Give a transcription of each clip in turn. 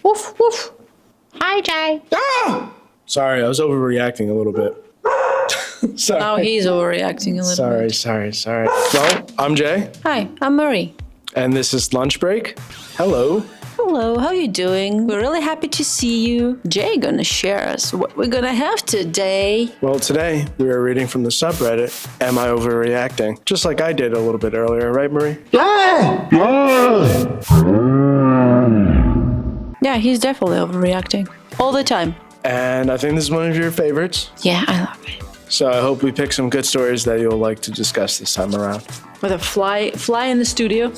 Woof, woof. Hi, Jay. Ah! Sorry, I was overreacting a little bit. Sorry. Now he's overreacting a little bit. Sorry. Well, I'm Jay. Hi, I'm Marie. And this is Lunch Break. Hello. Hello, how you doing? We're really happy to see you. Jay gonna share us what we're gonna have today. Well, today we are reading from the subreddit, Am I Overreacting? Just like I did a little bit earlier, right, Marie? Yeah, he's definitely overreacting. All the time. And I think this is one of your favorites. Yeah, I love it. So I hope we pick some good stories that you'll like to discuss this time around. With a fly in the studio.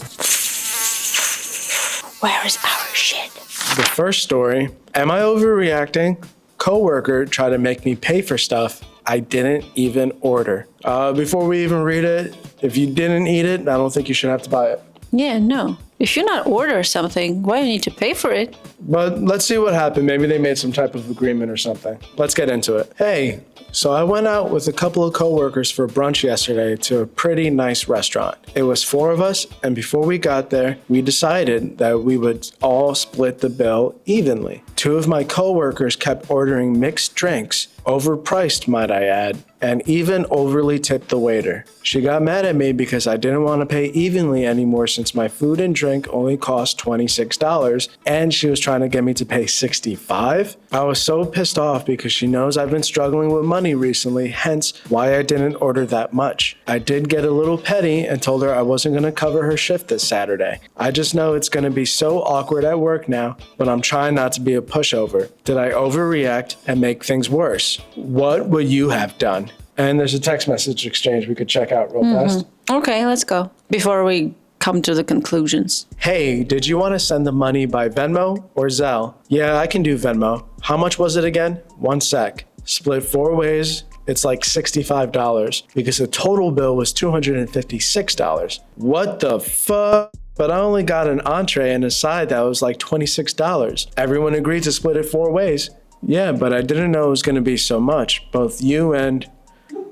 Where is our shit? The first story, am I overreacting? Coworker tried to make me pay for stuff I didn't even order. Before we even read it, if you didn't eat it, I don't think you should have to buy it. Yeah, no. If you're not order something, why do you need to pay for it? But let's see what happened. Maybe they made some type of agreement or something. Let's get into it. Hey, so I went out with a couple of coworkers for brunch yesterday to a pretty nice restaurant. It was 4 of us, and before we got there, we decided that we would all split the bill evenly. 2 of my coworkers kept ordering mixed drinks, overpriced might I add, and even overly tipped the waiter. She got mad at me because I didn't want to pay evenly anymore since my food and drink only cost $26, and she was trying to get me to pay $65. I was so pissed off because she knows I've been struggling with money recently, hence why I didn't order that much. I did get a little petty and told her I wasn't going to cover her shift this Saturday. I just know it's going to be so awkward at work now, but I'm trying not to be a pushover. Did I overreact and make things worse? What would you have done? And there's a text message exchange we could check out real fast. Okay, let's go. Before we come to the conclusions. Hey, did you want to send the money by Venmo or Zelle? Yeah, I can do Venmo. How much was it again? 1 sec. Split 4 ways. It's like $65 because the total bill was $256. What the fuck? But I only got an entree and a side that was like $26. Everyone agreed to split it 4 ways. Yeah, but I didn't know it was going to be so much. Both you and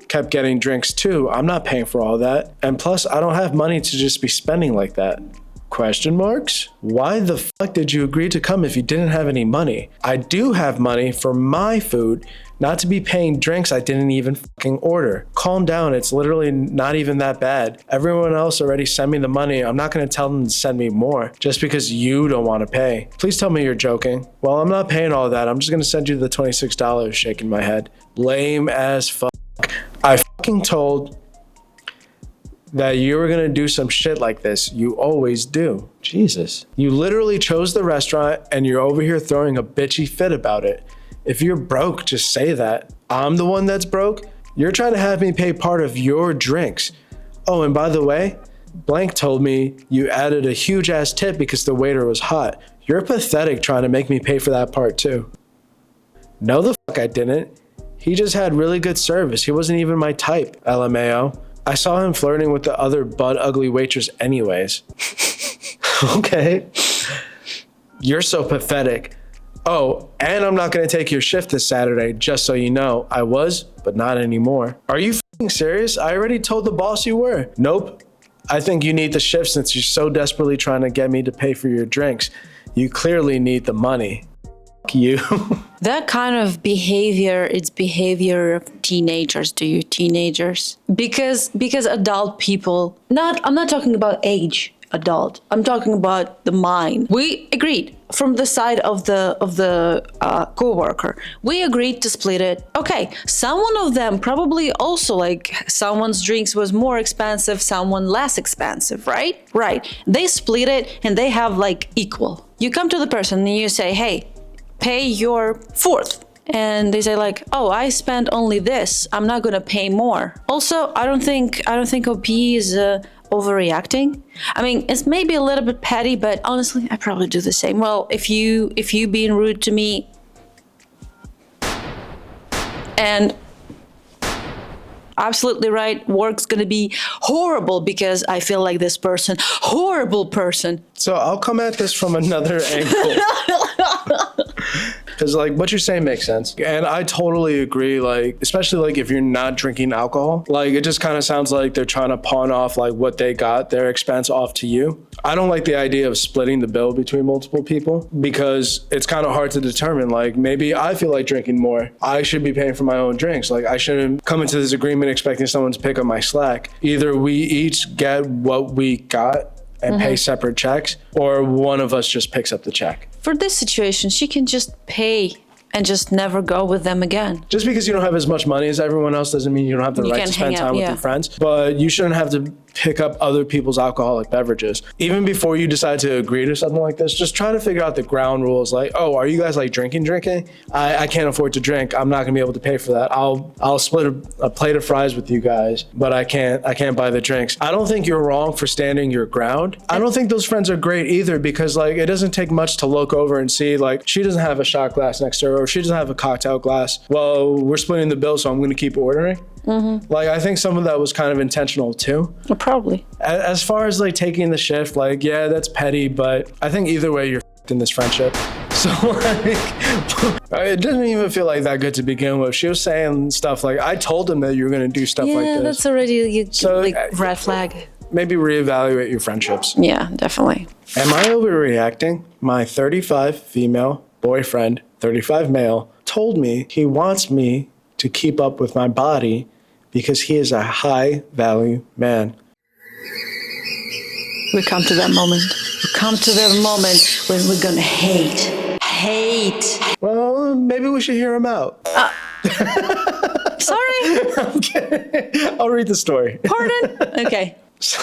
kept getting drinks too. I'm not paying for all that. And plus, I don't have money to just be spending like that. Question marks? Why the fuck did you agree to come if you didn't have any money? I do have money for my food, not to be paying drinks I didn't even fucking order. Calm down, it's literally not even that bad. Everyone else already sent me the money. I'm not gonna tell them to send me more just because you don't wanna pay. Please tell me you're joking. Well, I'm not paying all that. I'm just gonna send you the $26, shaking my head. Lame as fuck. I fucking told that you were gonna do some shit like this. You always do. Jesus. You literally chose the restaurant and you're over here throwing a bitchy fit about it. If you're broke, just say that. I'm the one that's broke. You're trying to have me pay part of your drinks. Oh, and by the way, Blank told me you added a huge ass tip because the waiter was hot. You're pathetic trying to make me pay for that part too. No, the fuck I didn't. He just had really good service. He wasn't even my type, LMAO. I saw him flirting with the other butt ugly waitress anyways. Okay. You're so pathetic. Oh, and I'm not gonna take your shift this Saturday, just so you know. I was, but not anymore. Are you f***ing serious? I already told the boss you were. Nope. I think you need the shift since you're so desperately trying to get me to pay for your drinks. You clearly need the money. F*** you. That kind of behavior, it's behavior of teenagers. Do you teenagers? Because adult people, I'm not talking about age, adult. I'm talking about the mind. We agreed from the side of the coworker. We agreed to split it. Okay, someone of them probably also like someone's drinks was more expensive, someone less expensive, right? Right. They split it and they have like equal. You come to the person and you say, hey, pay your 4th. And they say like, oh, I spent only this. I'm not gonna pay more. Also, I don't think OP is overreacting. I mean, it's maybe a little bit petty, but honestly, I probably do the same. Well, if you being rude to me, and absolutely right, work's gonna be horrible because I feel like this person, horrible person. So I'll come at this from another angle. Because like what you're saying makes sense. And I totally agree. Like, especially like if you're not drinking alcohol, like it just kind of sounds like they're trying to pawn off like what they got, their expense off to you. I don't like the idea of splitting the bill between multiple people because it's kind of hard to determine. Like maybe I feel like drinking more. I should be paying for my own drinks. Like I shouldn't come into this agreement expecting someone to pick up my slack. Either we each get what we got and pay separate checks, or one of us just picks up the check. For this situation, she can just pay and just never go with them again. Just because you don't have as much money as everyone else doesn't mean you don't have the right to spend time with your friends. But you shouldn't have to pick up other people's alcoholic beverages. Even before you decide to agree to something like this, just try to figure out the ground rules. Like, oh, are you guys like drinking? I can't afford to drink. I'm not gonna be able to pay for that. I'll split a plate of fries with you guys, but I can't buy the drinks. I don't think you're wrong for standing your ground. I don't think those friends are great either, because like it doesn't take much to look over and see like she doesn't have a shot glass next to her, or she doesn't have a cocktail glass. Well, we're splitting the bill, so I'm gonna keep ordering. Like I think some of that was kind of intentional too. Probably. As far as like taking the shift, like yeah, that's petty, but I think either way you're in this friendship. So like, it doesn't even feel like that good to begin with. She was saying stuff like, "I told him that you were gonna do stuff like this." Yeah, that's already like red flag. Maybe reevaluate your friendships. Yeah, definitely. Am I overreacting? My 35 female boyfriend, 35 male, told me he wants me to keep up with my body because he is a high value man. We come to that moment. We come to that moment when we're gonna hate. Well, maybe we should hear him out. Sorry. I'm kidding. I'll read the story. Pardon? Okay.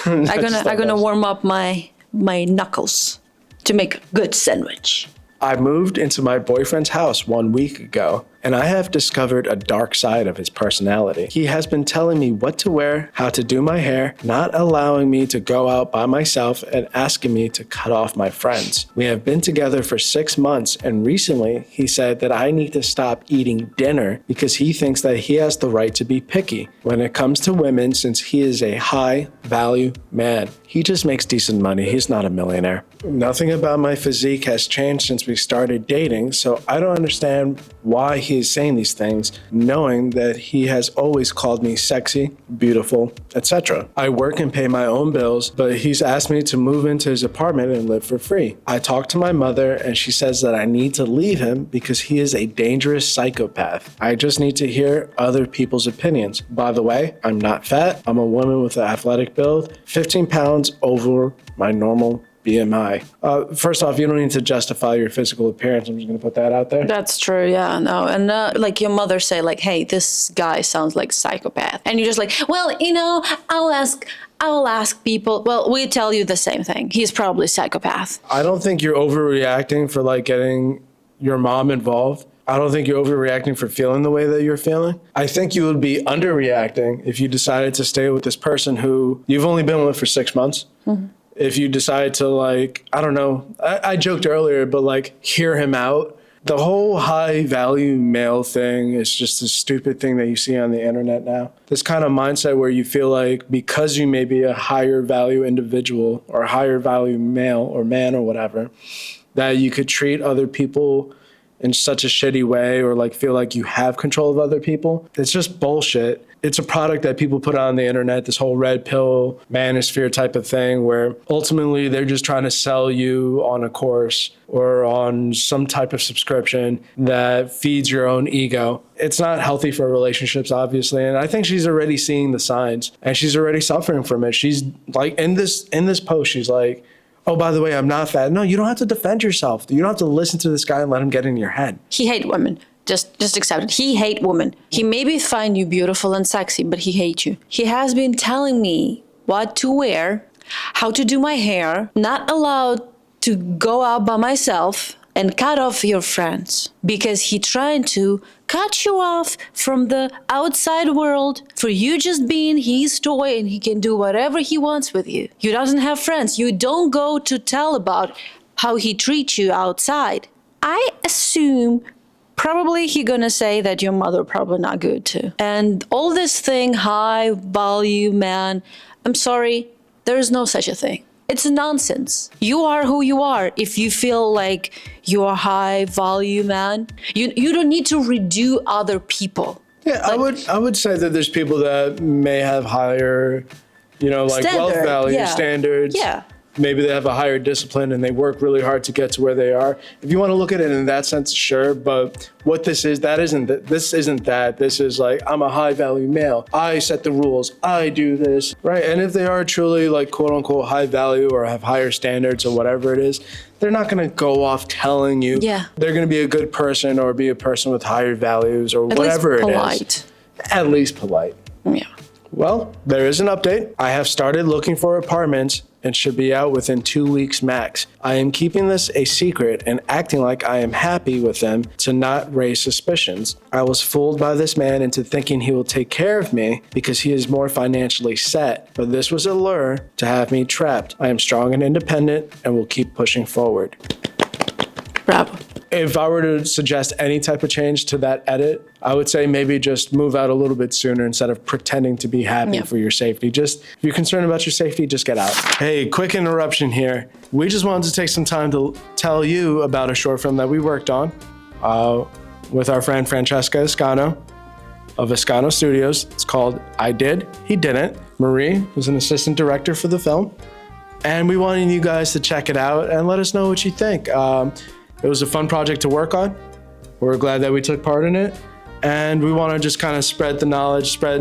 I'm gonna warm up my knuckles to make a good sandwich. I moved into my boyfriend's house 1 week ago, and I have discovered a dark side of his personality. He has been telling me what to wear, how to do my hair, not allowing me to go out by myself, and asking me to cut off my friends. We have been together for 6 months, and recently he said that I need to stop eating dinner because he thinks that he has the right to be picky when it comes to women, since he is a high value man. He just makes decent money. He's not a millionaire. Nothing about my physique has changed since we started dating, so I don't understand why he is saying these things, knowing that he has always called me sexy, beautiful, etc. I work and pay my own bills, but he's asked me to move into his apartment and live for free. I talked to my mother and she says that I need to leave him because he is a dangerous psychopath. I just need to hear other people's opinions. By the way, I'm not fat. I'm a woman with an athletic build, 15 pounds over my normal BMI. First off, you don't need to justify your physical appearance. I'm just going to put that out there. That's true. Yeah, no. And like your mother say like, hey, this guy sounds like psychopath. And you're just like, well, I'll ask people. Well, we tell you the same thing. He's probably psychopath. I don't think you're overreacting for like getting your mom involved. I don't think you're overreacting for feeling the way that you're feeling. I think you would be underreacting if you decided to stay with this person who you've only been with for 6 months. If you decide to like, I don't know, I joked earlier, but like hear him out. The whole high value male thing is just a stupid thing that you see on the internet now. This kind of mindset where you feel like because you may be a higher value individual or a higher value male or man or whatever, that you could treat other people in such a shitty way or like feel like you have control of other people. It's just bullshit. It's a product that people put on the internet, this whole red pill manosphere type of thing, where ultimately they're just trying to sell you on a course or on some type of subscription that feeds your own ego. It's not healthy for relationships, obviously. And I think she's already seeing the signs and she's already suffering from it. She's like in this post, she's like, oh, by the way, I'm not fat. No, you don't have to defend yourself. You don't have to listen to this guy and let him get in your head. He hate women. Just accept it. He hate women. He maybe find you beautiful and sexy, but he hate you. He has been telling me what to wear, how to do my hair, not allowed to go out by myself, and cut off your friends because he trying to cut you off from the outside world for you just being his toy and he can do whatever he wants with you. You doesn't have friends. You don't go to tell about how he treats you outside. I assume probably he gonna say that your mother probably not good too. And all this thing, high value man, I'm sorry, there is no such a thing. It's nonsense. You are who you are. If you feel like you're a high value man, you don't need to redo other people. Yeah, I would say that there's people that may have higher, like wealth value standards. Yeah. Maybe they have a higher discipline and they work really hard to get to where they are. If you want to look at it in that sense, sure. But what this isn't that. This is like, I'm a high value male. I set the rules. I do this, right? And if they are truly like quote unquote high value or have higher standards or whatever it is, they're not going to go off telling you they're going to be a good person or be a person with higher values or whatever it is. At least polite. Yeah. Well, there is an update. I have started looking for apartments and should be out within 2 weeks max. I am keeping this a secret and acting like I am happy with them to not raise suspicions. I was fooled by this man into thinking he will take care of me because he is more financially set, but this was a lure to have me trapped. I am strong and independent and will keep pushing forward. Bravo. If I were to suggest any type of change to that edit, I would say maybe just move out a little bit sooner instead of pretending to be happy for your safety. Just, if you're concerned about your safety, just get out. Hey, quick interruption here. We just wanted to take some time to tell you about a short film that we worked on with our friend Francesca Escano of Escano Studios. It's called I Did, He Didn't. Marie was an assistant director for the film. And we wanted you guys to check it out and let us know what you think. It was a fun project to work on. We're glad that we took part in it. And we want to just kind of spread the knowledge, spread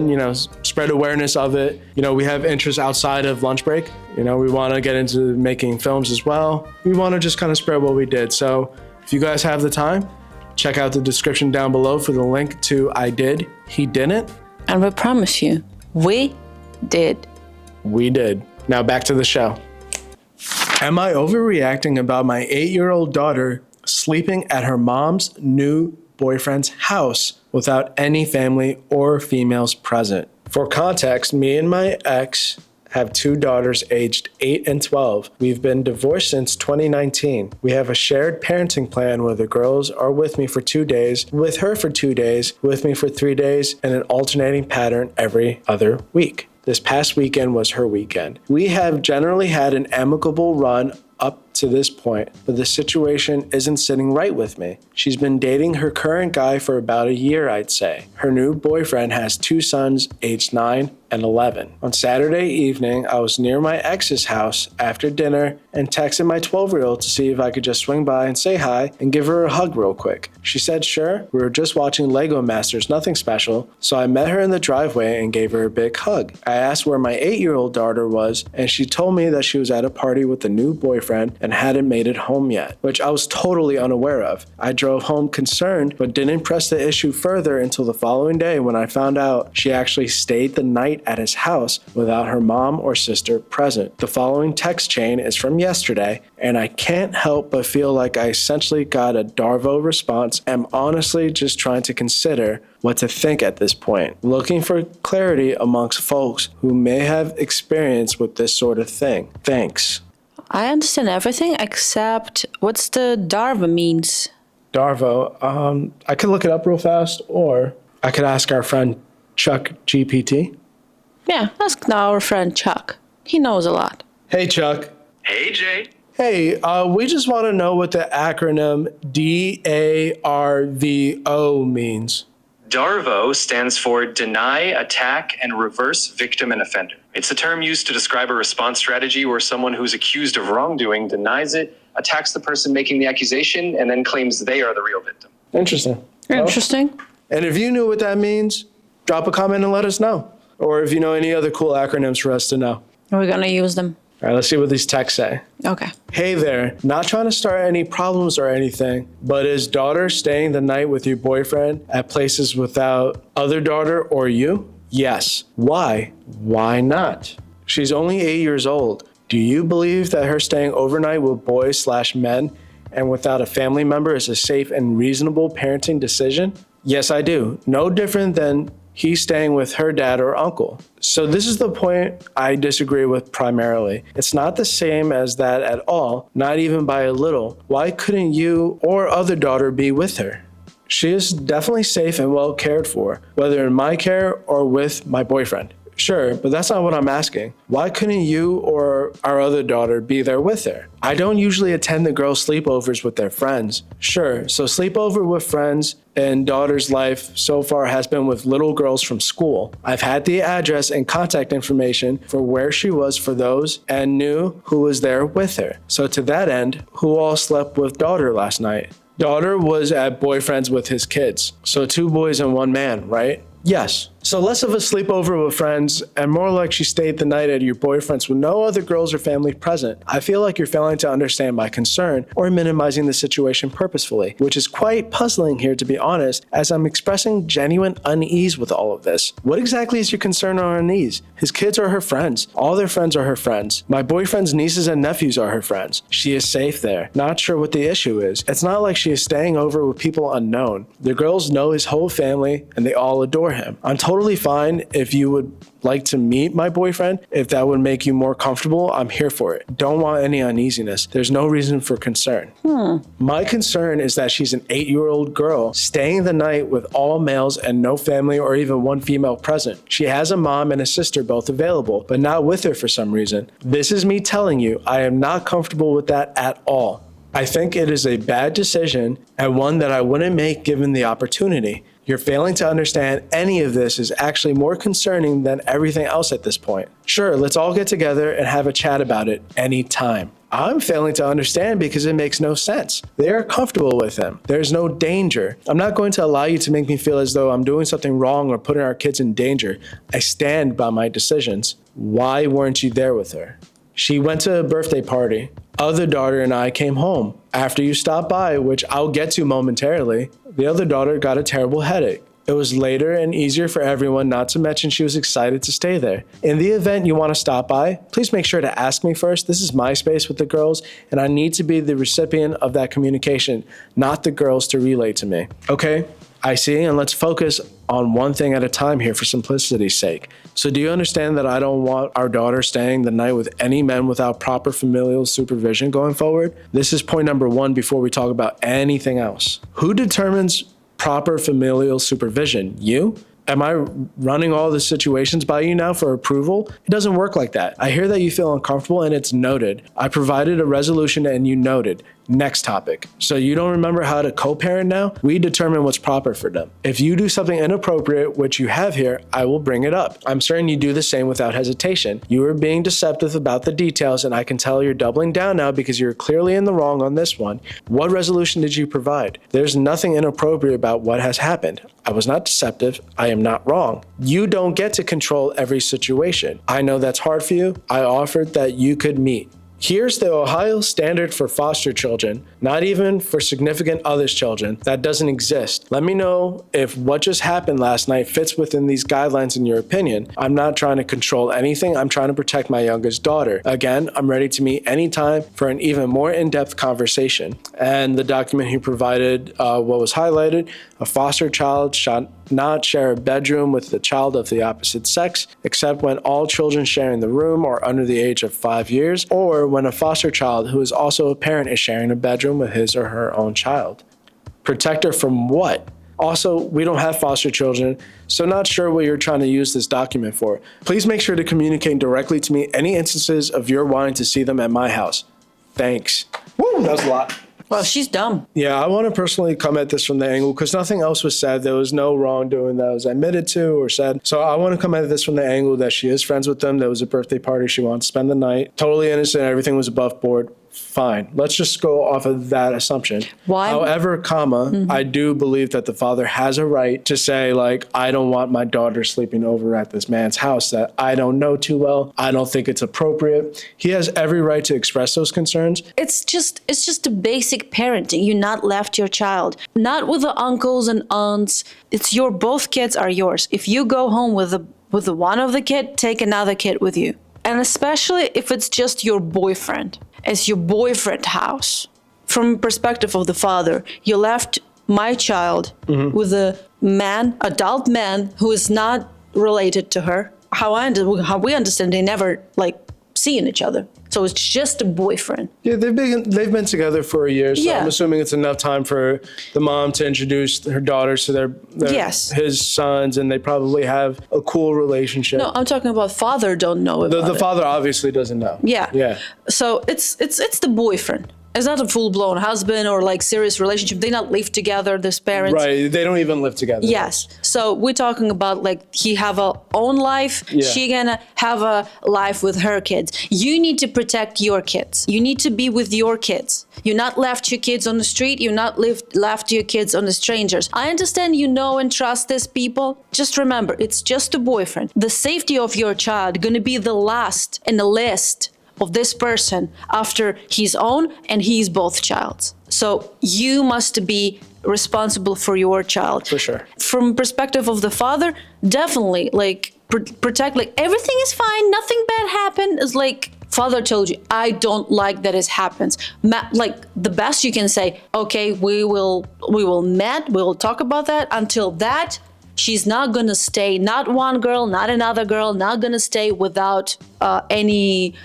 awareness of it. We have interests outside of lunch break. We want to get into making films as well. We want to just kind of spread what we did. So if you guys have the time, check out the description down below for the link to I Did, He Didn't. And we promise you, we did. We did. Now back to the show. Am I overreacting about my 8-year-old daughter sleeping at her mom's new boyfriend's house without any family or females present? For context, me and my ex have 2 daughters aged 8 and 12. We've been divorced since 2019. We have a shared parenting plan where the girls are with me for 2 days, with her for 2 days, with me for 3 days, and an alternating pattern every other week. This past weekend was her weekend. We have generally had an amicable run up to this point, but the situation isn't sitting right with me. She's been dating her current guy for about a year, I'd say. Her new boyfriend has 2 sons aged 9 and 11. On Saturday evening, I was near my ex's house after dinner and texted my 12-year-old to see if I could just swing by and say hi and give her a hug real quick. She said sure. We were just watching Lego Masters, nothing special, so I met her in the driveway and gave her a big hug. I asked where my 8-year-old daughter was, and she told me that she was at a party with the new boyfriend and hadn't made it home yet, which I was totally unaware of. I drove home concerned, but didn't press the issue further until the following day when I found out she actually stayed the night at his house without her mom or sister present. The following text chain is from yesterday, and I can't help but feel like I essentially got a DARVO response. I'm honestly just trying to consider what to think at this point, looking for clarity amongst folks who may have experience with this sort of thing. Thanks. I understand everything except what's the DARVO means. DARVO, I could look it up real fast, or I could ask our friend Chuck GPT. Yeah, ask our friend Chuck. He knows a lot. Hey, Chuck. Hey, Jay. Hey, we just want to know what the acronym DARVO means. DARVO stands for Deny, Attack, and Reverse Victim and Offender. It's a term used to describe a response strategy where someone who's accused of wrongdoing denies it, attacks the person making the accusation, and then claims they are the real victim. Interesting. Interesting. Well, and if you knew what that means, drop a comment and let us know. Or if you know any other cool acronyms for us to know. We're going to use them. All right, let's see what these texts say. Okay. Hey there, not trying to start any problems or anything, but is daughter staying the night with your boyfriend at places without other daughter or you? Yes. Why? Why not? She's only 8 years old. Do you believe that her staying overnight with boys/men and without a family member is a safe and reasonable parenting decision? Yes, I do. No different than he's staying with her dad or uncle. So this is the point I disagree with primarily. It's not the same as that at all, not even by a little. Why couldn't you or other daughter be with her? She is definitely safe and well cared for, whether in my care or with my boyfriend. Sure, but that's not what I'm asking. Why couldn't you or our other daughter be there with her? I don't usually attend the girls' sleepovers with their friends. Sure, so sleepover with friends in daughter's life so far has been with little girls from school. I've had the address and contact information for where she was for those and knew who was there with her. So to that end, who all slept with daughter last night? Daughter was at boyfriend's with his kids. So 2 boys and 1 man, right? Yes. So less of a sleepover with friends and more like she stayed the night at your boyfriend's with no other girls or family present. I feel like you're failing to understand my concern or minimizing the situation purposefully, which is quite puzzling here to be honest, as I'm expressing genuine unease with all of this. What exactly is your concern or unease? His kids are her friends. All their friends are her friends. My boyfriend's nieces and nephews are her friends. She is safe there. Not sure what the issue is. It's not like she is staying over with people unknown. The girls know his whole family and they all adore him. I'm totally fine if you would like to meet my boyfriend. If that would make you more comfortable, I'm here for it. Don't want any uneasiness. There's no reason for concern. My concern is that she's an 8-year-old girl staying the night with all males and no family or even 1 female present. She has a mom and a sister both available, but not with her for some reason. This is me telling you, I am not comfortable with that at all. I think it is a bad decision and one that I wouldn't make given the opportunity. You're failing to understand any of this is actually more concerning than everything else at this point. Sure, let's all get together and have a chat about it anytime. I'm failing to understand because it makes no sense. They are comfortable with him. There's no danger. I'm not going to allow you to make me feel as though I'm doing something wrong or putting our kids in danger. I stand by my decisions. Why weren't you there with her? She went to a birthday party. Other daughter and I came home. After you stopped by, which I'll get to momentarily, the other daughter got a terrible headache. It was later and easier for everyone, not to mention she was excited to stay there. In the event you want to stop by, please make sure to ask me first. This is my space with the girls, and I need to be the recipient of that communication, not the girls to relay to me. Okay? I see, and let's focus on one thing at a time here for simplicity's sake. So do you understand that I don't want our daughter staying the night with any men without proper familial supervision going forward? This is point number 1 before we talk about anything else. Who determines proper familial supervision? You? Am I running all the situations by you now for approval? It doesn't work like that. I hear that you feel uncomfortable and it's noted. I provided a resolution and you noted. Next topic. So you don't remember how to co-parent now? We determine what's proper for them. If you do something inappropriate, which you have here, I will bring it up. I'm certain you do the same without hesitation. You are being deceptive about the details and I can tell you're doubling down now because you're clearly in the wrong on this one. What resolution did you provide? There's nothing inappropriate about what has happened. I was not deceptive. I am not wrong. You don't get to control every situation. I know that's hard for you. I offered that you could meet. Here's the Ohio standard for foster children, not even for significant others' children. That doesn't exist. Let me know if what just happened last night fits within these guidelines in your opinion. I'm not trying to control anything. I'm trying to protect my youngest daughter. Again, I'm ready to meet anytime for an even more in-depth conversation. And the document he provided, what was highlighted, a foster child shall not share a bedroom with the child of the opposite sex, except when all children sharing the room are under the age of 5 years, or when a foster child who is also a parent is sharing a bedroom with his or her own child. Protect her from what? Also, we don't have foster children, so not sure what you're trying to use this document for. Please make sure to communicate directly to me any instances of your wanting to see them at my house. Thanks. Woo, that was a lot. Well, she's dumb. Yeah, I want to personally come at this from the angle because nothing else was said. There was no wrongdoing that was admitted to or said. So I want to come at this from the angle that she is friends with them. There was a birthday party. She wanted to spend the night. Totally innocent. Everything was above board. Fine. Let's just go off of that assumption. Why? However, I do believe that the father has a right to say, like, I don't want my daughter sleeping over at this man's house that I don't know too well. I don't think it's appropriate. He has every right to express those concerns. It's just a basic parenting. You not left your child, not with the uncles and aunts. It's both kids are yours. If you go home with the one of the kid, take another kid with you. And especially if it's just your boyfriend. It's your boyfriend house. From perspective of the father, you left my child with a adult man who is not related to her. How we understand, they never seeing each other. So it's just a boyfriend. Yeah, they've been together for a year, so Yeah. I'm assuming it's enough time for the mom to introduce her daughters to Yes. his sons, and they probably have a cool relationship. No, I'm talking about father don't know about The it. father obviously doesn't know. Yeah. Yeah. So it's the boyfriend. It's not a full-blown husband or like serious relationship. They not live together, these parents. Right. They don't even live together. Yes. So we're talking about like he have a own life. Yeah. She gonna have a life with her kids. You need to protect your kids. You need to be with your kids. You're not left your kids on the street. You're not left your kids on the strangers. I understand you know and trust these people. Just remember, it's just a boyfriend. The safety of your child gonna be the last in the list of this person after his own and he's both childs. So you must be responsible for your child. For sure. From perspective of the father, definitely like protect, like everything is fine, nothing bad happened. It's like father told you, I don't like that it happens. Like the best you can say, okay, we will we'll talk about that. Until that, she's not gonna stay, not one girl, not another girl, not gonna stay without any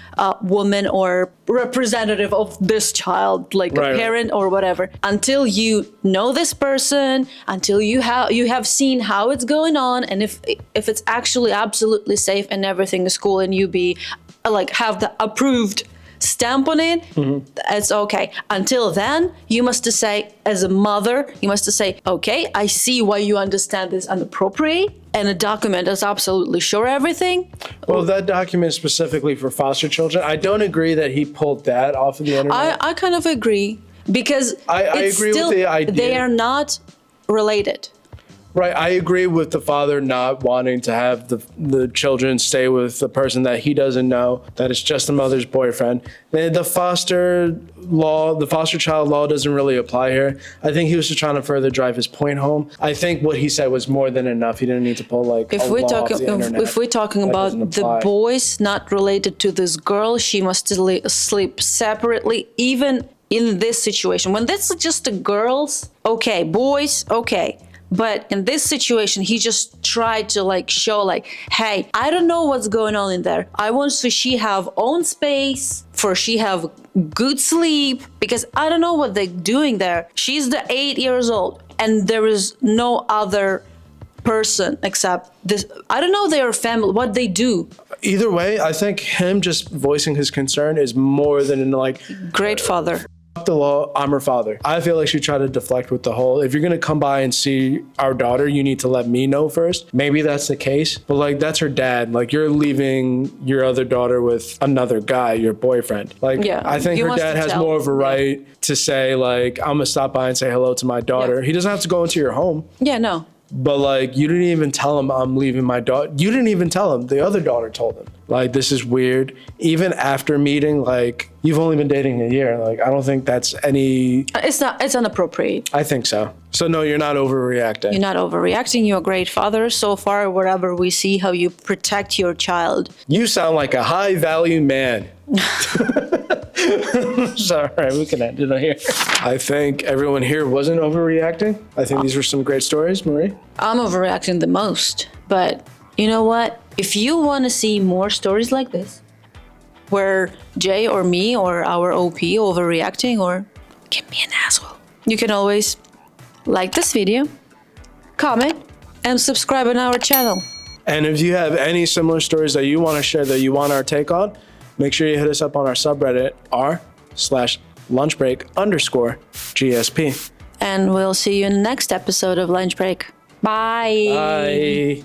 woman or representative of this child, like Right. a parent or whatever. Until you know this person, until you have seen how it's going on, and if it's actually absolutely safe and everything is cool, and you be like have the approved stamp on it, it's okay. Until then, you must say, as a mother, you must say, okay, I see why you understand this inappropriate, and a document is absolutely sure everything. Well, that document is specifically for foster children. I don't agree that he pulled that off of the internet. I kind of agree, because I it's agree with still, the idea. they are not related. Right, I agree with the father not wanting to have the children stay with the person that he doesn't know, that it's just the mother's boyfriend. The foster child law doesn't really apply here. I think he was just trying to further drive his point home. I think what he said was more than enough. He didn't need to pull like If a we're law talking, off the internet. if we're talking That about doesn't the apply. boys not related to this girl, she must sleep separately, even in this situation. When this is just the girls, okay, boys, okay. But in this situation, he just tried to like show like, hey, I don't know what's going on in there. I want to she have own space, for she have good sleep, because I don't know what they're doing there. She's the 8 years old, and there is no other person except this. I don't know their family, what they do. Either way, I think him just voicing his concern is more than like Great father. the law, I'm her father. I feel like she tried to deflect with the whole, if you're going to come by and see our daughter, you need to let me know first. Maybe that's the case, but like that's her dad. Like you're leaving your other daughter with another guy, your boyfriend. Like Yeah, I think you her must dad has tell. more of a right to say like, I'm going to stop by and say hello to my daughter. Yeah. He doesn't have to go into your home. Yeah, no. But like, you didn't even tell him I'm leaving my daughter. You didn't even tell him. The other daughter told him. Like, this is weird. Even after meeting, like, you've only been dating a year. Like, I don't think that's any. It's inappropriate. I think so. So no, you're not overreacting. You're not overreacting. You're a great father. So far, wherever we see how you protect your child. You sound like a high value man. Sorry, we can end it here. I think everyone here wasn't overreacting. I think these were some great stories, Marie. I'm overreacting the most. But you know what? If you want to see more stories like this, where Jay or me or our OP overreacting or give me an asshole, you can always like this video, comment, and subscribe on our channel. And if you have any similar stories that you want to share that you want our take on, make sure you hit us up on our subreddit r/lunchbreak_GSP. And we'll see you in the next episode of Lunch Break. Bye. Bye.